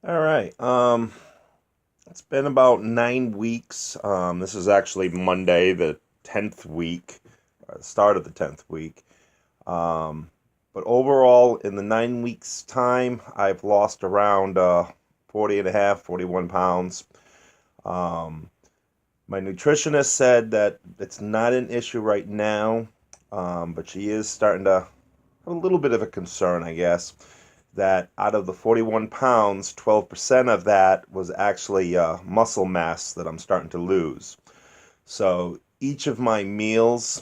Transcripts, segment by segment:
All right. It's been about 9 weeks. This is actually Monday, the 10th week, start of the 10th week. Um, but overall, in the 9 weeks' time, I've lost around 40 and a half, 41 pounds. Um, my nutritionist said that it's not an issue right now, but she is starting to have a little bit of a concern, I guess, that out of the 41 pounds, 12% of that was actually muscle mass that I'm starting to lose. So each of my meals,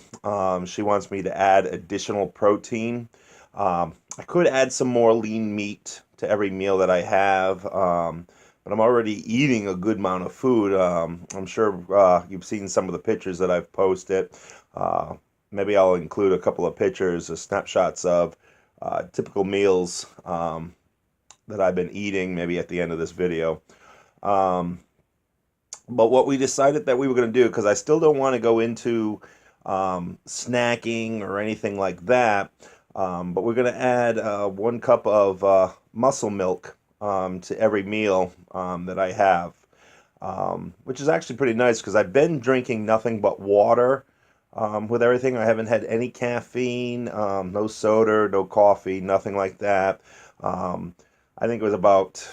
she wants me to add additional protein. I could add some more lean meat to every meal that I have, but I'm already eating a good amount of food. I'm sure you've seen some of the pictures that I've posted. Uh, Maybe I'll include a couple of pictures, snapshots of typical meals that I've been eating, maybe at the end of this video. Um, but what we decided that we were going to do, because I still don't want to go into snacking or anything like that, but we're going to add 1 cup of muscle milk to every meal that I have, which is actually pretty nice because I've been drinking nothing but water with everything. I haven't had any caffeine, no soda, no coffee, nothing like that. Um, I think it was about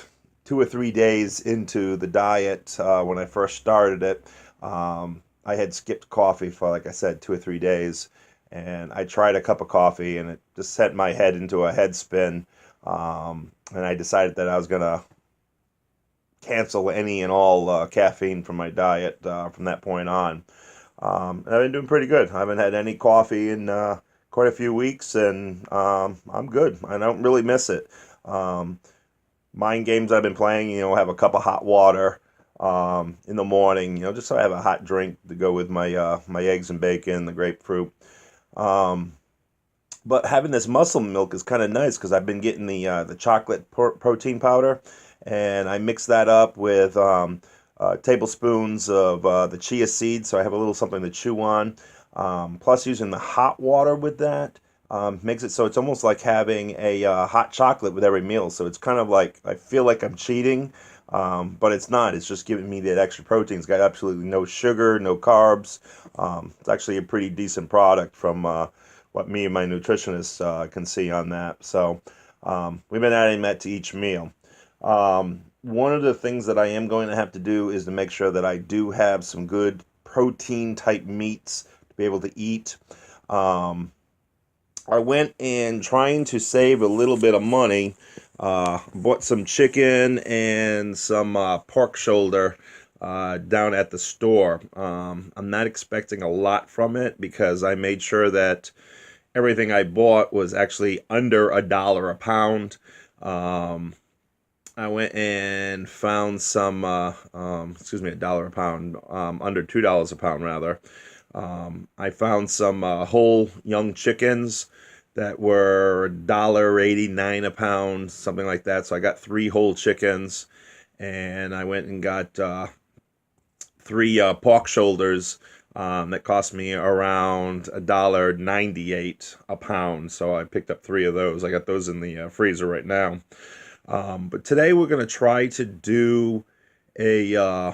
2 or 3 days into the diet when I first started it. I had skipped coffee for, like I said, 2 or 3 days, and I tried a cup of coffee, and it just sent my head into a head spin. And I decided that I was gonna cancel any and all caffeine from my diet from that point on. And I've been doing pretty good. I haven't had any coffee in quite a few weeks, and I'm good. I don't really miss it. Um, Mind games I've been playing, have a cup of hot water in the morning, just so I have a hot drink to go with my eggs and bacon, the grapefruit. Um, but having this muscle milk is kind of nice because I've been getting the chocolate protein powder, and I mix that up with tablespoons of the chia seeds, so I have a little something to chew on. Plus, using the hot water with that makes it so it's almost like having a hot chocolate with every meal. So it's kind of like I feel like I'm cheating, but it's not. It's just giving me that extra protein. It's got absolutely no sugar, no carbs. It's actually a pretty decent product from what me and my nutritionist can see on that. So we've been adding that to each meal. One of the things that I am going to have to do is to make sure that I do have some good protein type meats to be able to eat. Um, I went and trying to save a little bit of money, bought some chicken and some pork shoulder down at the store. I'm not expecting a lot from it because I made sure that everything I bought was actually under $1 a pound. Um, I went and found some, excuse me, $1 a pound, under $2 a pound rather. I found some whole young chickens that were $1.89 a pound, something like that. So I got 3 whole chickens, and I went and got 3 pork shoulders that cost me around $1.98 a pound. So I picked up 3 of those. I got those in the freezer right now. But today we're going to try to do a uh,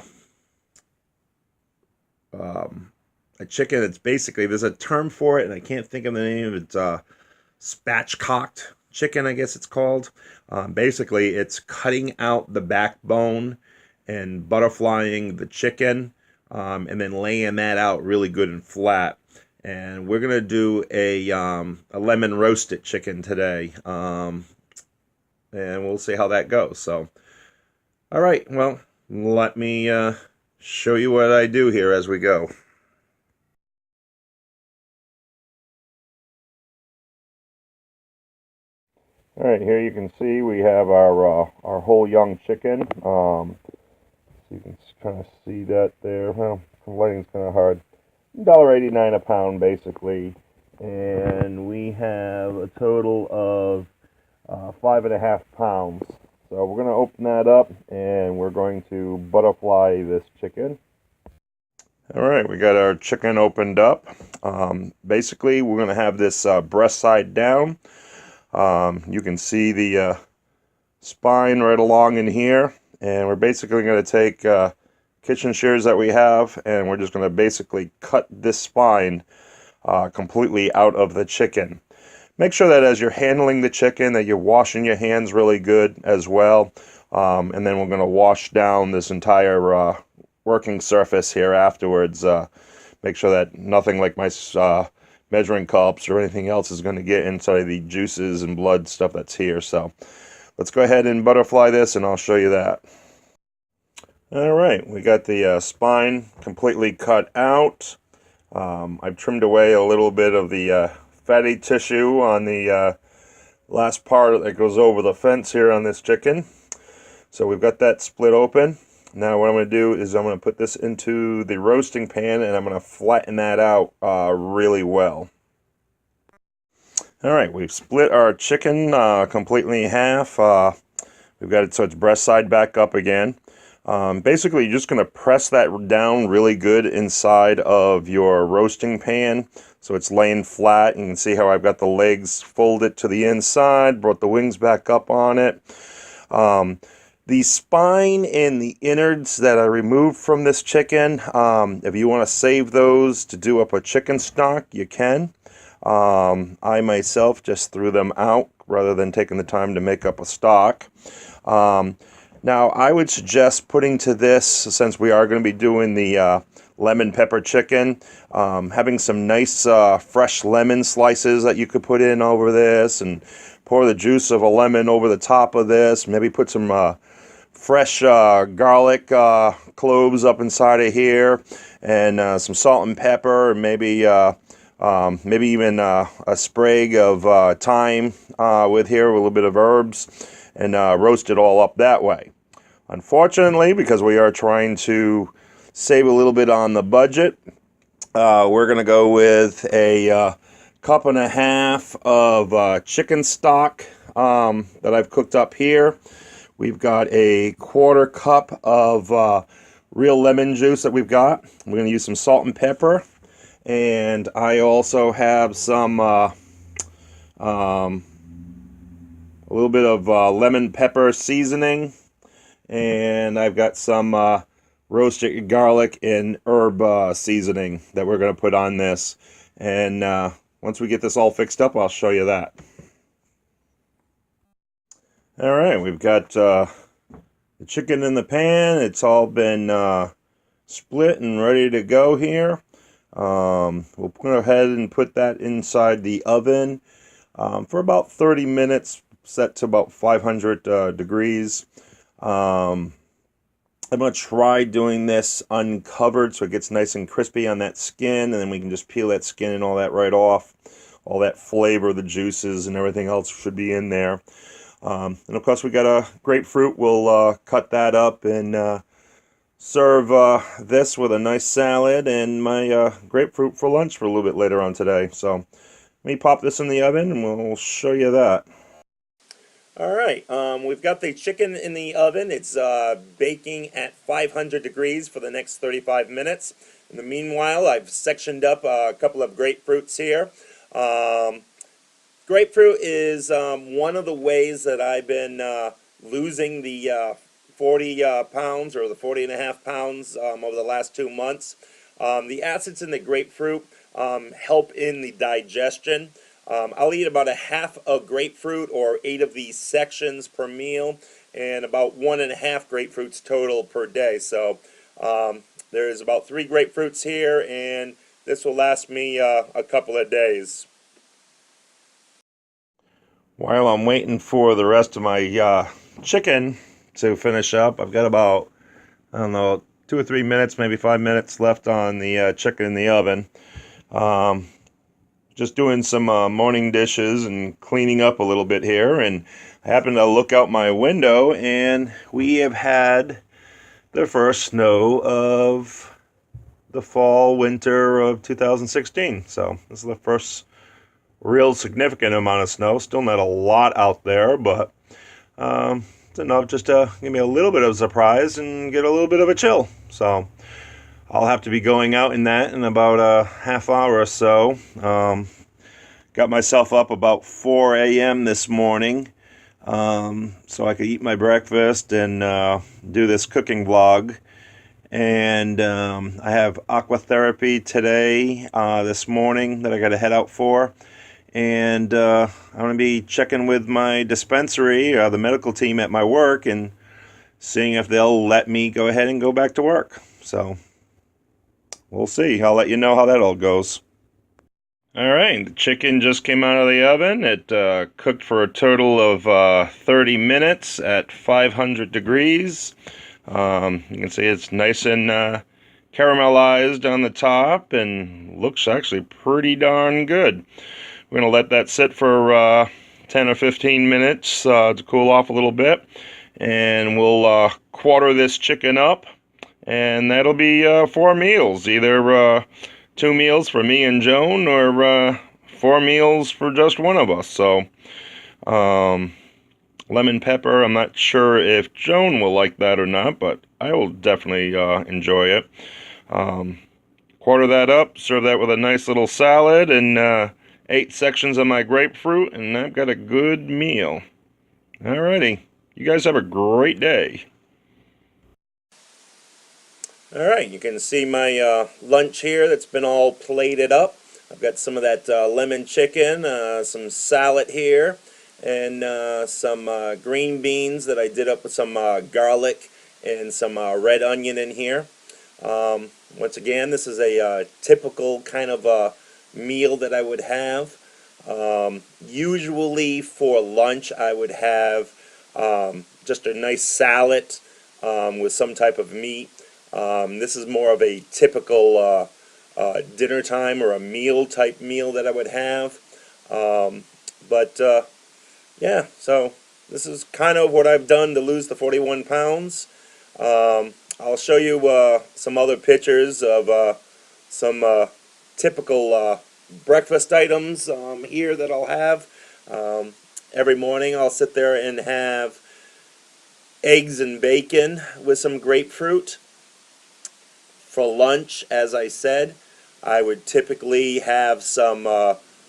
um, a chicken. It's basically there's a term for it, and I can't think of the name of it. Spatchcocked chicken, I guess it's called. Basically, it's cutting out the backbone and butterflying the chicken, and then laying that out really good and flat. And we're gonna do a lemon roasted chicken today, and we'll see how that goes. So, all right, well, let me show you what I do here as we go. All right, here you can see we have our whole young chicken. So you can kind of see that there. Well, the lighting's kind of hard. $1.89 a pound, basically, and we have a total of 5.5 pounds. So we're going to open that up, and we're going to butterfly this chicken. All right, we got our chicken opened up. Basically, we're going to have this breast side down. You can see the spine right along in here, and we're basically going to take kitchen shears that we have, and we're just going to basically cut this spine completely out of the chicken. Make sure that as you're handling the chicken that you're washing your hands really good as well, and then we're going to wash down this entire working surface here afterwards. Make sure that nothing like my measuring cups or anything else is going to get inside the juices and blood stuff that's here. So let's go ahead and butterfly this, and I'll show you that. Alright, we got the spine completely cut out. I've trimmed away a little bit of the fatty tissue on the last part that goes over the fence here on this chicken. So we've got that split open. Now what I'm going to do is I'm going to put this into the roasting pan, and I'm going to flatten that out really well. Alright, we've split our chicken completely in half. We've got it so it's breast side back up again. Basically, you're just going to press that down really good inside of your roasting pan so it's laying flat. You can see how I've got the legs folded to the inside, brought the wings back up on it. The spine and the innards that I removed from this chicken, if you want to save those to do up a chicken stock, you can. I myself just threw them out rather than taking the time to make up a stock. Now, I would suggest putting to this, since we are going to be doing the lemon pepper chicken, having some nice fresh lemon slices that you could put in over this, and pour the juice of a lemon over the top of this. Maybe put some fresh garlic cloves up inside of here, and some salt and pepper, and maybe even a sprig of thyme with here, with a little bit of herbs, and roast it all up that way. Unfortunately, because we are trying to save a little bit on the budget, we're going to go with a cup and a half of chicken stock that I've cooked up here. We've got a quarter cup of real lemon juice that we've got. We're going to use some salt and pepper. And I also have some a little bit of lemon pepper seasoning, and I've got some roasted garlic and herb seasoning that we're going to put on this. And once we get this all fixed up, I'll show you that. Alright, we've got the chicken in the pan. It's all been split and ready to go here. We'll go ahead and put that inside the oven for about 30 minutes, set to about 500 degrees. I'm going to try doing this uncovered so it gets nice and crispy on that skin, and then we can just peel that skin and all that right off. All that flavor, the juices, and everything else should be in there. And of course, we got a grapefruit. We'll cut that up and serve this with a nice salad and my grapefruit for lunch for a little bit later on today. So let me pop this in the oven and we'll show you that. Alright, we've got the chicken in the oven. It's baking at 500 degrees for the next 35 minutes. In the meanwhile, I've sectioned up a couple of grapefruits here. Grapefruit is one of the ways that I've been losing the 40 pounds, or the 40.5 pounds over the last 2 months. The acids in the grapefruit help in the digestion. I'll eat about a half a grapefruit or 8 of these sections per meal, and about 1.5 grapefruits total per day. So there's about 3 grapefruits here, and this will last me a couple of days. While I'm waiting for the rest of my chicken to finish up, I've got about, I don't know, 2 or 3 minutes, maybe 5 minutes left on the chicken in the oven. Just doing some morning dishes and cleaning up a little bit here, and I happened to look out my window, and we have had the first snow of the fall winter of 2016. So this is the first real significant amount of snow. Still not a lot out there, but it's enough just to give me a little bit of a surprise and get a little bit of a chill. So I'll have to be going out in that in about a half hour or so. Got myself up about 4 a.m. this morning. so I could eat my breakfast and do this cooking vlog. And I have aqua therapy today, this morning, that I got to head out for. And I'm going to be checking with my dispensary, the medical team at my work, and seeing if they'll let me go ahead and go back to work. So we'll see. I'll let you know how that all goes. All right, the chicken just came out of the oven. It cooked for a total of 30 minutes at 500 degrees. You can see it's nice and caramelized on the top and looks actually pretty darn good. We're going to let that sit for 10 or 15 minutes to cool off a little bit. And we'll quarter this chicken up. And that'll be 4 meals. Either 2 meals for me and Joan, or 4 meals for just one of us. So, lemon pepper, I'm not sure if Joan will like that or not, but I will definitely enjoy it. Quarter that up, serve that with a nice little salad, and 8 sections of my grapefruit, and I've got a good meal. Alrighty, you guys have a great day. Alright, you can see my lunch here that's been all plated up. I've got some of that lemon chicken, some salad here, and some green beans that I did up with some garlic and some red onion in here. Once again, this is a typical kind of meal that I would have. Usually for lunch I would have just a nice salad with some type of meat. This is more of a typical dinner time or a meal type meal that I would have. Yeah, so this is kind of what I've done to lose the 41 pounds. I'll show you some other pictures of some typical breakfast items here that I'll have. Every morning I'll sit there and have eggs and bacon with some grapefruit. For lunch, as I said, I would typically have some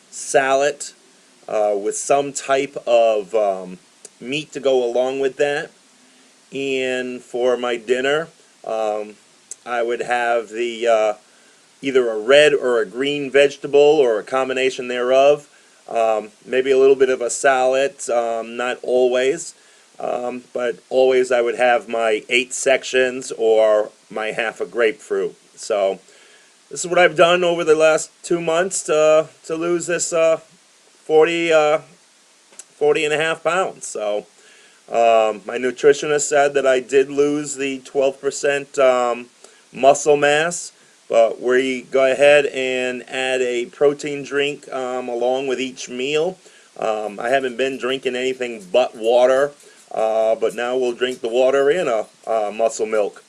salad with some type of meat to go along with that. And for my dinner, I would have the either a red or a green vegetable or a combination thereof. Maybe a little bit of a salad, not always. But always I would have my 8 sections or my half a grapefruit. So this is what I've done over the last 2 months to lose this 40 and a half pounds. So my nutritionist said that I did lose the 12% muscle mass, but we go ahead and add a protein drink along with each meal. I haven't been drinking anything but water. But now we'll drink the water and a muscle milk.